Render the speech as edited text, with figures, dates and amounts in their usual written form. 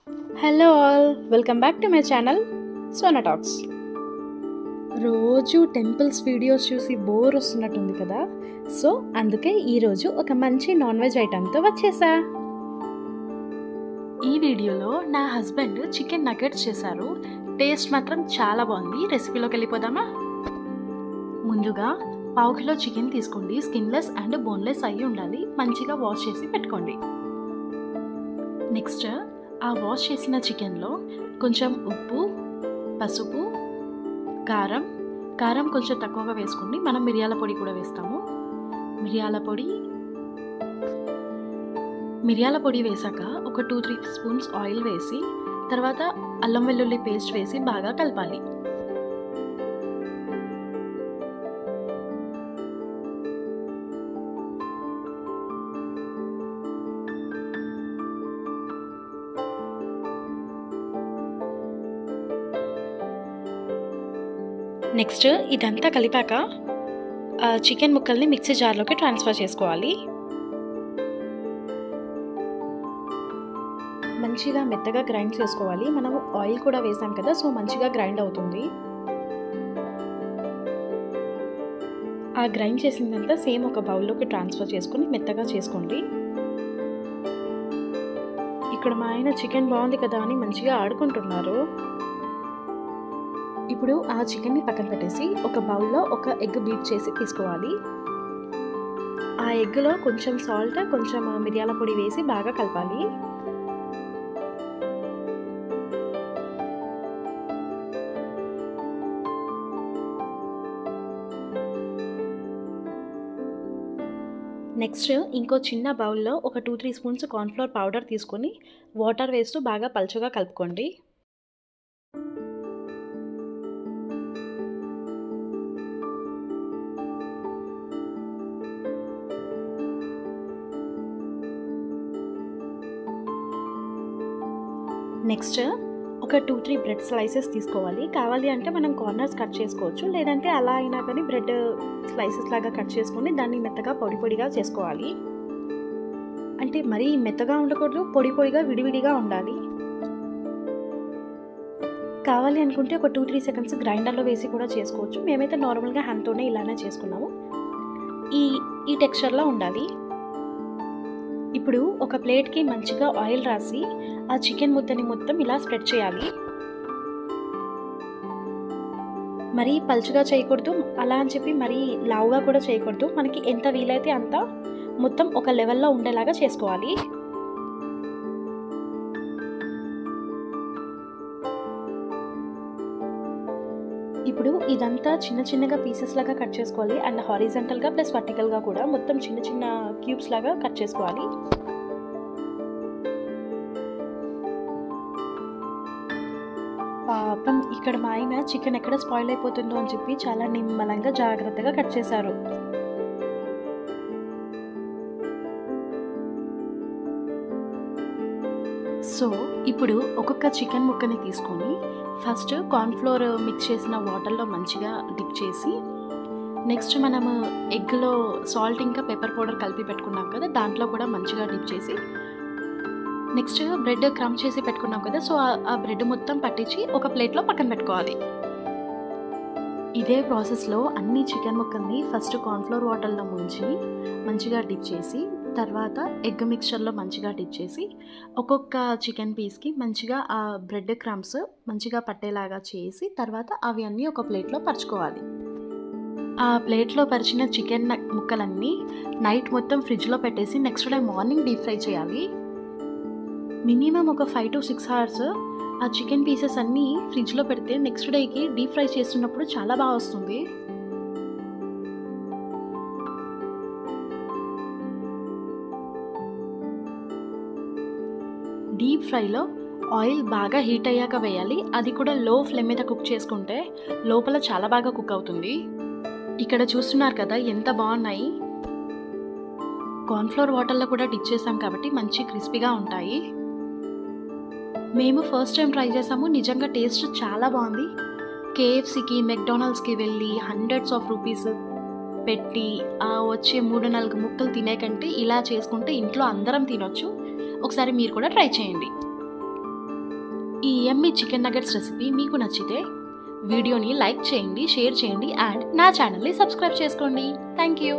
Hello all, welcome back to my channel Sona talks. రోజు temples videos చూసి bore వస్తున్నట్టుంది కదా, so అందుకే ఈరోజు ఒక మంచి నాన్ వెజ్ ఐటెంతో వచ్చేసా. ఈ వీడియోలో నా హస్బెండ్ చికెన్ నగెట్స్ చేశారు. టేస్ట్ మాత్రం చాలా బాగుంది. రెసిపీలోకి వెళ్ళిపోదామా? ముందుగా 1/2 కిలో చికెన్ తీసుకోండి. స్కిన్లెస్ అండ్ బోన్లెస్ అయ్యి ఉండాలి. మంచిగా వాష్ చేసి పెట్టుకోండి. నెక్స్ట్ ఆ వాష్ చేసిన చికెన్లో కొంచెం ఉప్పు, పసుపు, కారం కొంచెం తక్కువగా వేసుకోండి. మనం మిరియాల పొడి కూడా వేస్తాము. మిరియాల పొడి వేసాక ఒక 2-3 స్పూన్స్ ఆయిల్ వేసి తర్వాత అల్లం వెల్లుల్లి పేస్ట్ వేసి బాగా కలపాలి. నెక్స్ట్ ఇదంతా కలిపాక చికెన్ ముక్కల్ని మిక్సీ జార్లోకి ట్రాన్స్ఫర్ చేసుకోవాలి. మంచిగా మెత్తగా గ్రైండ్ చేసుకోవాలి. మనము ఆయిల్ కూడా వేసాం కదా, సో మంచిగా గ్రైండ్ అవుతుంది. ఆ గ్రైండ్ చేసిందంతా సేమ్ ఒక బౌల్లోకి ట్రాన్స్ఫర్ చేసుకొని మెత్తగా చేసుకోండి. ఇక్కడ మా ఆయన చికెన్ బాగుంది కదా అని మంచిగా ఆడుకుంటున్నారు. ఇప్పుడు ఆ చికెన్ని పక్కన పెట్టేసి ఒక బౌల్లో ఒక ఎగ్ బీట్ చేసి తీసుకోవాలి. ఆ ఎగ్లో కొంచెం సాల్ట్, కొంచెం మిరియాల పొడి వేసి బాగా కలపాలి. నెక్స్ట్ ఇంకో చిన్న బౌల్లో ఒక 2-3 స్పూన్స్ కార్న్ఫ్లోర్ పౌడర్ తీసుకొని వాటర్ వేస్తూ బాగా పలుచగా కలుపుకోండి. నెక్స్ట్ ఒక 2-3 బ్రెడ్ స్లైసెస్ తీసుకోవాలి. కావాలి అంటే మనం కార్నర్స్ కట్ చేసుకోవచ్చు, లేదంటే అలా అయినా కానీ బ్రెడ్ స్లైసెస్ లాగా కట్ చేసుకొని దాన్ని మెత్తగా పొడిగా చేసుకోవాలి. అంటే మరీ మెత్తగా ఉండకూడదు, పొడిగా విడివిడిగా ఉండాలి. కావాలి అనుకుంటే ఒక 2-3 సెకండ్స్ గ్రైండర్లో వేసి కూడా చేసుకోవచ్చు. మేమైతే నార్మల్గా హ్యాండ్తోనే ఇలానే చేసుకున్నాము. ఈ టెక్స్చర్లో ఉండాలి. ఇప్పుడు ఒక ప్లేట్కి మంచిగా ఆయిల్ రాసి ఆ చికెన్ ముద్దని మొత్తం ఇలా స్ప్రెడ్ చేయాలి. మరీ పలుచగా చేయకూడదు, అలా అని చెప్పి మరీ లావుగా కూడా చేయకూడదు. మనకి ఎంత వీలైతే అంత మొత్తం ఒక లెవెల్లో ఉండేలాగా చేసుకోవాలి. ఇప్పుడు ఇదంతా చిన్నగా పీసెస్ లాగా కట్ చేసుకోవాలి. అండ్ హారిజాంటల్గా ప్లస్ వర్టికల్గా కూడా మొత్తం చిన్న క్యూబ్స్ లాగా కట్ చేసుకోవాలి. పాపం ఇక్కడ మా ఆయన చికెన్ ఎక్కడ స్పాయిల్ అయిపోతుందో అని చెప్పి చాలా నిమ్మలంగా జాగ్రత్తగా కట్ చేశారు. సో ఇప్పుడు ఒక్కొక్క చికెన్ ముక్కని తీసుకొని ఫస్ట్ కార్న్ఫ్లోర్ మిక్స్ చేసిన వాటర్లో మంచిగా డిప్ చేసి, నెక్స్ట్ మనము ఎగ్లో సాల్ట్ ఇంకా పెప్పర్ పౌడర్ కలిపి పెట్టుకున్నాం కదా, దాంట్లో కూడా మంచిగా డిప్ చేసి, నెక్స్ట్ బ్రెడ్ క్రమ్ చేసి పెట్టుకున్నాం కదా, సో ఆ బ్రెడ్ మొత్తం పట్టించి ఒక ప్లేట్లో పక్కన పెట్టుకోవాలి. ఇదే ప్రాసెస్లో అన్ని చికెన్ ముక్కల్ని ఫస్ట్ కార్న్ఫ్లోర్ వాటర్లో ముంచి మంచిగా డిప్ చేసి, తర్వాత ఎగ్ మిక్చర్లో మంచిగా డిప్ చేసి, ఒక్కొక్క చికెన్ పీస్కి మంచిగా ఆ బ్రెడ్ క్రమ్స్ మంచిగా పట్టేలాగా చేసి, తర్వాత అవి అన్నీ ఒక ప్లేట్లో పరుచుకోవాలి. ఆ ప్లేట్లో పరిచిన చికెన్ ముక్కలన్నీ నైట్ మొత్తం ఫ్రిడ్జ్లో పెట్టేసి next day morning deep fry చేయాలి. మినిమం ఒక 5 to 6 hours ఆ చికెన్ పీసెస్ అన్నీ ఫ్రిడ్జ్లో పెడితే నెక్స్ట్ డేకి డీప్ ఫ్రై చేస్తున్నప్పుడు చాలా బాగా వస్తుంది. డీప్ ఫ్రైలో ఆయిల్ బాగా హీట్ అయ్యాక వేయాలి. అది కూడా లో ఫ్లేమ్ మీద కుక్ చేసుకుంటే లోపల చాలా బాగా కుక్ అవుతుంది. ఇక్కడ చూస్తున్నారు కదా ఎంత బాగున్నాయి. కార్న్ఫ్లోర్ వాటర్లో కూడా డిప్ చేసాం కాబట్టి మంచి క్రిస్పీగా ఉంటాయి. మేము ఫస్ట్ టైం ట్రై చేసాము. నిజంగా టేస్ట్ చాలా బాగుంది. KFCకి, మెక్డానల్డ్స్కి వెళ్ళి హండ్రెడ్స్ ఆఫ్ రూపీస్ పెట్టి వచ్చే 3-4 ముక్కలు తినే కంటే ఇలా చేసుకుంటే ఇంట్లో అందరం తినొచ్చు. ఒకసారి మీరు కూడా ట్రై చేయండి. ఈ యమ్మీ చికెన్ నగెట్స్ రెసిపీ మీకు నచ్చితే వీడియోని లైక్ చేయండి, షేర్ చేయండి అండ్ నా ఛానల్ని సబ్స్క్రైబ్ చేసుకోండి. Thank you.